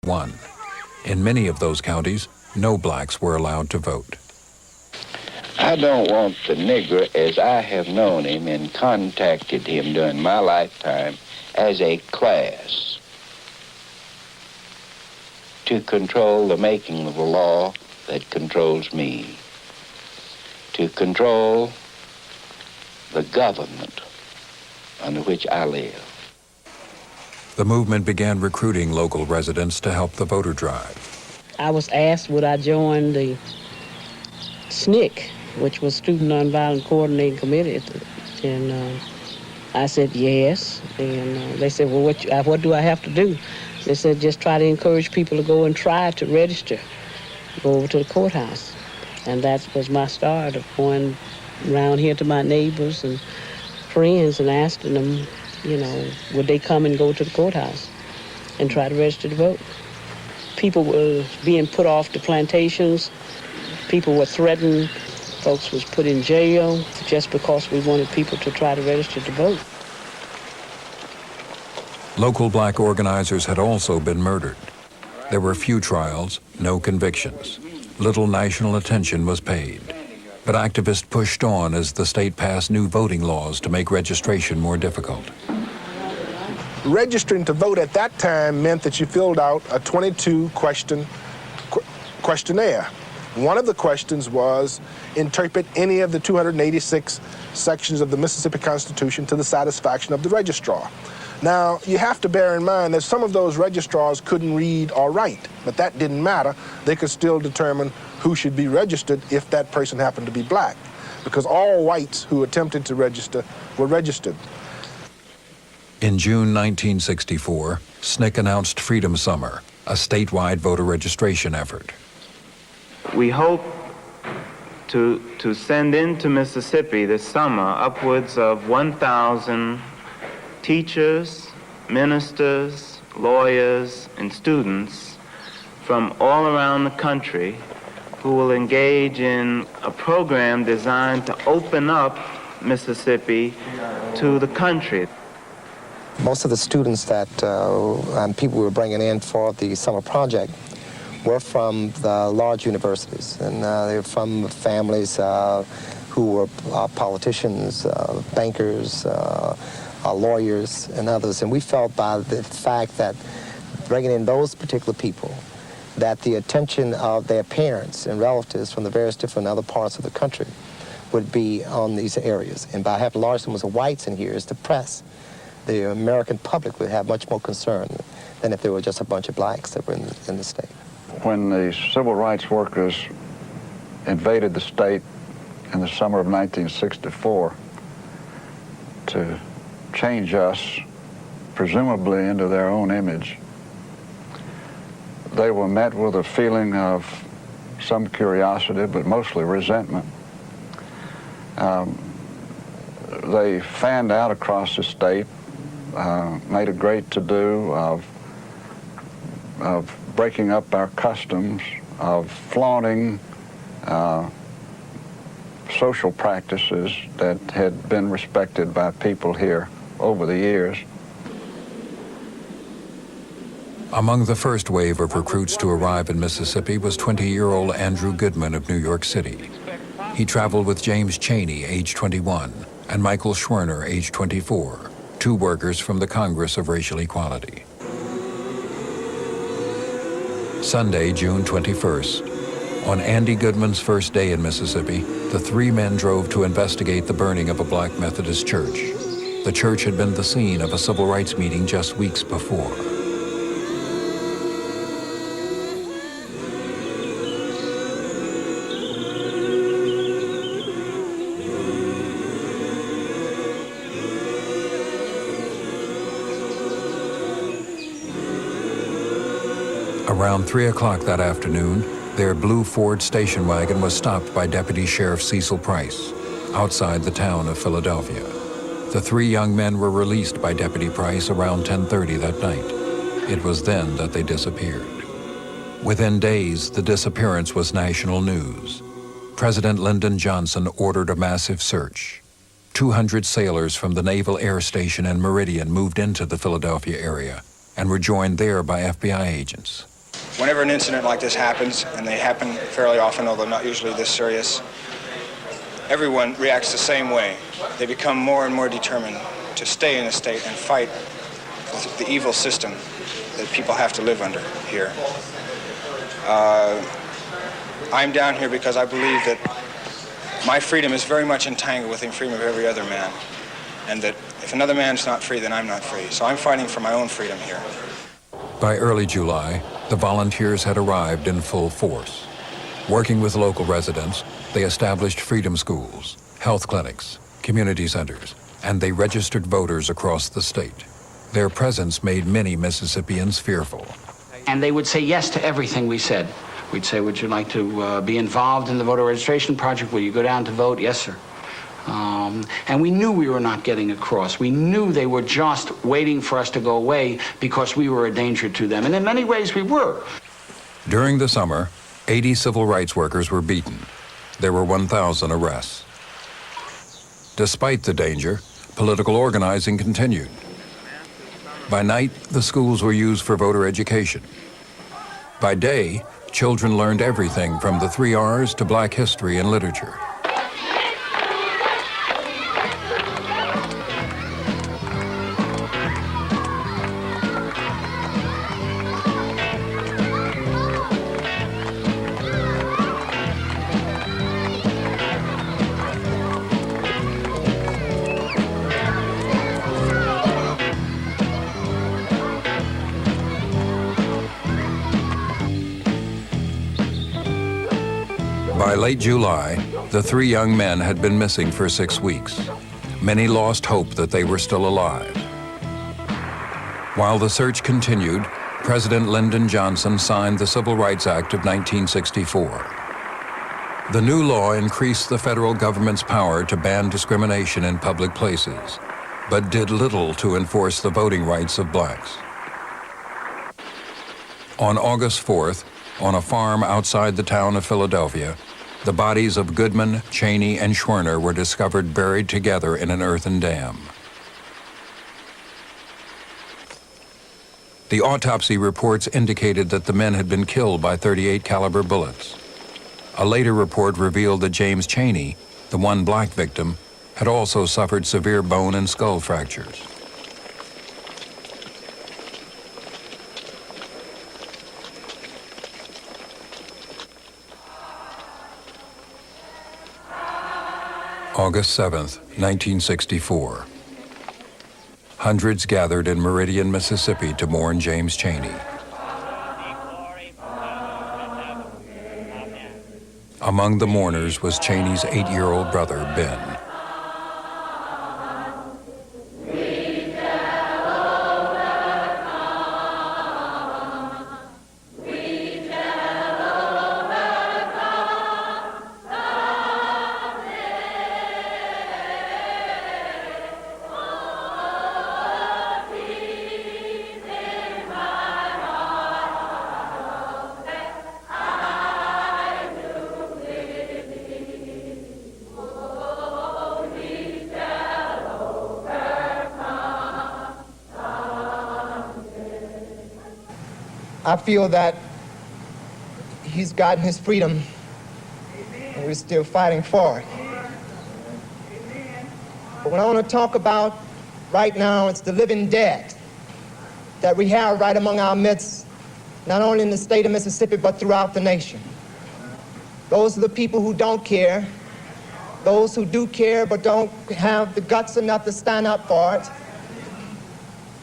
won. In many of those counties, no blacks were allowed to vote. I don't want the Negro, as I have known him and contacted him during my lifetime, as a class to control the making of the law that controls me, to control the government under which I live. The movement began recruiting local residents to help the voter drive. I was asked would I join the SNCC, which was Student Nonviolent Coordinating Committee, and I said yes. And they said, well, what do I have to do? They said, just try to encourage people to go and try to register, go over to the courthouse. And that was my start of going around here to my neighbors and friends and asking them, would they come and go to the courthouse and try to register to vote. People were being put off the plantations. People were threatened. Folks was put in jail just because we wanted people to try to register to vote. Local black organizers had also been murdered. There were few trials, no convictions. Little national attention was paid. But activists pushed on as the state passed new voting laws to make registration more difficult. Registering to vote at that time meant that you filled out a 22-question questionnaire. One of the questions was, interpret any of the 286 sections of the Mississippi Constitution to the satisfaction of the registrar. Now, you have to bear in mind that some of those registrars couldn't read or write, but that didn't matter. They could still determine who should be registered if that person happened to be black, because all whites who attempted to register were registered. In June 1964, SNCC announced Freedom Summer, a statewide voter registration effort. We hope to send into Mississippi this summer upwards of 1,000 teachers, ministers, lawyers, and students from all around the country who will engage in a program designed to open up Mississippi to the country. Most of the students that and people we were bringing in for the summer project were from the large universities, and they were from families who were politicians, bankers, lawyers, and others. And we felt by the fact that bringing in those particular people, that the attention of their parents and relatives from the various different other parts of the country would be on these areas. And by having large numbers of whites in here, is the press, the American public would have much more concern than if there were just a bunch of blacks that were in the state. When the civil rights workers invaded the state in the summer of 1964 to change us, presumably into their own image, they were met with a feeling of some curiosity, but mostly resentment. They fanned out across the state, made a great to-do of breaking up our customs, of flaunting social practices that had been respected by people here over the years. Among the first wave of recruits to arrive in Mississippi was 20-year-old Andrew Goodman of New York City. He traveled with James Chaney, age 21, and Michael Schwerner, age 24, two workers from the Congress of Racial Equality. Sunday, June 21st. On Andy Goodman's first day in Mississippi, the three men drove to investigate the burning of a black Methodist church. The church had been the scene of a civil rights meeting just weeks before. Around 3 o'clock that afternoon, their blue Ford station wagon was stopped by Deputy Sheriff Cecil Price outside the town of Philadelphia. The three young men were released by Deputy Price around 10:30 that night. It was then that they disappeared. Within days, the disappearance was national news. President Lyndon Johnson ordered a massive search. 200 sailors from the Naval Air Station in Meridian moved into the Philadelphia area and were joined there by FBI agents. whenever an incident like this happens, and they happen fairly often, although not usually this serious, everyone reacts the same way. They become more and more determined to stay in the state and fight the evil system that people have to live under here. I'm down here because I believe that my freedom is very much entangled with the freedom of every other man, and that if another man's not free, then I'm not free. So I'm fighting for my own freedom here. By early July, the volunteers had arrived in full force. Working with local residents, they established freedom schools, health clinics, community centers, and they registered voters across the state. Their presence made many Mississippians fearful. And they would say yes to everything we said. We'd say, would you like to be involved in the voter registration project? Will you go down to vote? Yes, sir. And we knew we were not getting across. We knew they were just waiting for us to go away because we were a danger to them. And in many ways, we were. During the summer, 80 civil rights workers were beaten. There were 1,000 arrests. Despite the danger, political organizing continued. By night, the schools were used for voter education. By day, children learned everything from the 3 R's to Black history and literature. By late July, the 3 young men had been missing for 6 weeks. Many lost hope that they were still alive. While the search continued, President Lyndon Johnson signed the Civil Rights Act of 1964. The new law increased the federal government's power to ban discrimination in public places, but did little to enforce the voting rights of blacks. On August 4th, on a farm outside the town of Philadelphia, the bodies of Goodman, Cheney, and Schwerner were discovered buried together in an earthen dam. The autopsy reports indicated that the men had been killed by .38 caliber bullets. A later report revealed that James Cheney, the one black victim, had also suffered severe bone and skull fractures. August 7th, 1964. Hundreds gathered in Meridian, Mississippi to mourn James Cheney. Among the mourners was Cheney's 8-year-old brother, Ben. I feel that he's gotten his freedom, and we're still fighting for it. But what I want to talk about right now is the living dead that we have right among our midst, not only in the state of Mississippi, but throughout the nation. Those are the people who don't care, those who do care but don't have the guts enough to stand up for it,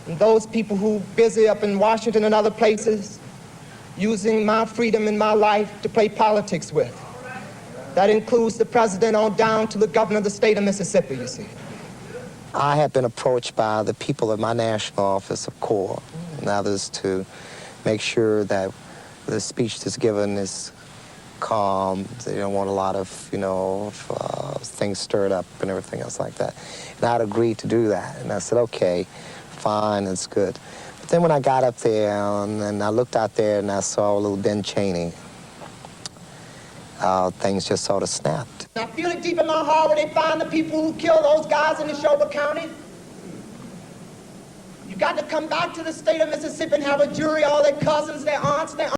and those people who busy up in Washington and other places using my freedom and my life to play politics with. That includes the president on down to the governor of the state of Mississippi, you see. I have been approached by the people of my national office of CORE and others to make sure that the speech that's given is calm. They don't want a lot of, things stirred up and everything else like that. And I'd agreed to do that. And I said, okay, fine, that's good. But then when I got up there and I looked out there and I saw little Ben Cheney, things just sort of snapped. I feel it deep in my heart when they find the people who killed those guys in Neshoba County. You got to come back to the state of Mississippi and have a jury, all their cousins, their aunts, their